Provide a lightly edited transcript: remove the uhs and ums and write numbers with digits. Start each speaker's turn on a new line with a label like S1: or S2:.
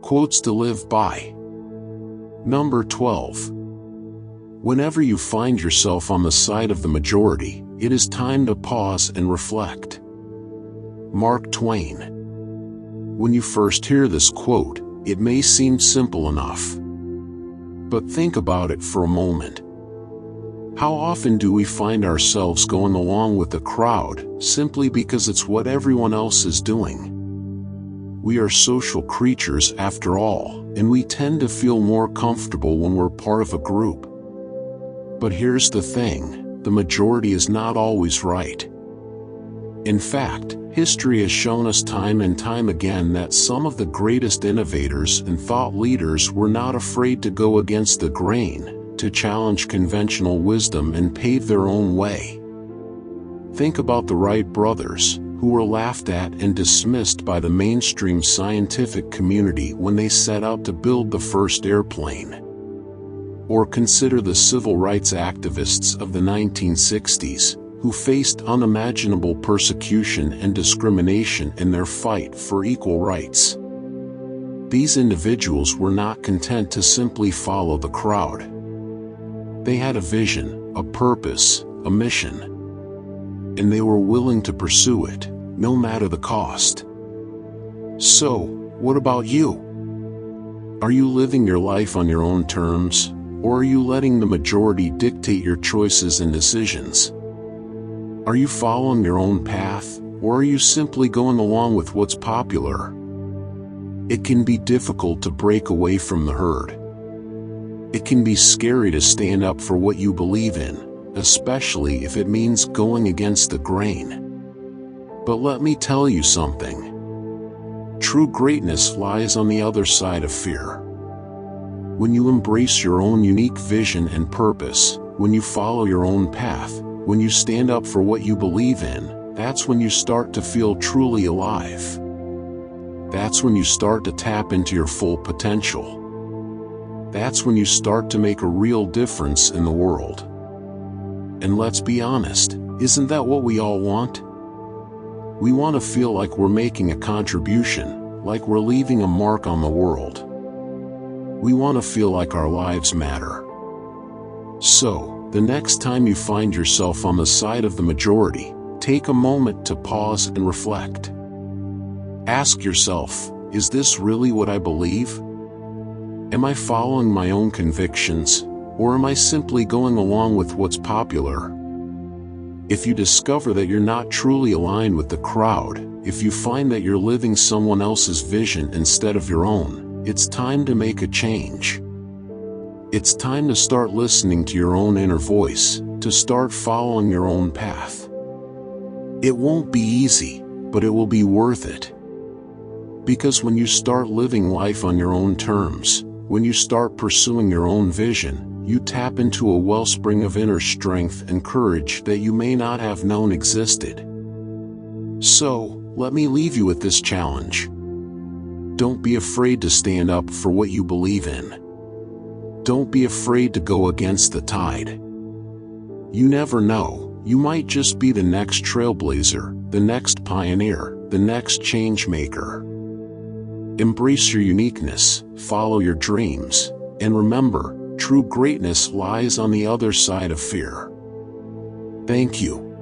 S1: Quotes to live by. Number 12. Whenever you find yourself on the side of the majority, it is time to pause and reflect. Mark Twain. When you first hear this quote, it may seem simple enough. But think about it for a moment. How often do we find ourselves going along with the crowd, simply because it's what everyone else is doing? We are social creatures after all, and we tend to feel more comfortable when we're part of a group. But here's the thing, the majority is not always right. In fact, history has shown us time and time again that some of the greatest innovators and thought leaders were not afraid to go against the grain, to challenge conventional wisdom and pave their own way. Think about the Wright brothers, who were laughed at and dismissed by the mainstream scientific community when they set out to build the first airplane. Or consider the civil rights activists of the 1960s, who faced unimaginable persecution and discrimination in their fight for equal rights. These individuals were not content to simply follow the crowd. They had a vision, a purpose, a mission. And they were willing to pursue it, no matter the cost. So, what about you? Are you living your life on your own terms, or are you letting the majority dictate your choices and decisions? Are you following your own path, or are you simply going along with what's popular? It can be difficult to break away from the herd. It can be scary to stand up for what you believe in, especially if it means going against the grain. But let me tell you something. True greatness lies on the other side of fear. When you embrace your own unique vision and purpose, when you follow your own path, when you stand up for what you believe in, that's when you start to feel truly alive. That's when you start to tap into your full potential. That's when you start to make a real difference in the world. And let's be honest, isn't that what we all want? We want to feel like we're making a contribution, like we're leaving a mark on the world. We want to feel like our lives matter. So, the next time you find yourself on the side of the majority, take a moment to pause and reflect. Ask yourself, is this really what I believe? Am I following my own convictions, or am I simply going along with what's popular? If you discover that you're not truly aligned with the crowd, if you find that you're living someone else's vision instead of your own, it's time to make a change. It's time to start listening to your own inner voice, to start following your own path. It won't be easy, but it will be worth it. Because when you start living life on your own terms, when you start pursuing your own vision, you tap into a wellspring of inner strength and courage that you may not have known existed. So, let me leave you with this challenge. Don't be afraid to stand up for what you believe in. Don't be afraid to go against the tide. You never know, you might just be the next trailblazer, the next pioneer, the next change maker. Embrace your uniqueness, follow your dreams, and remember, true greatness lies on the other side of fear. Thank you.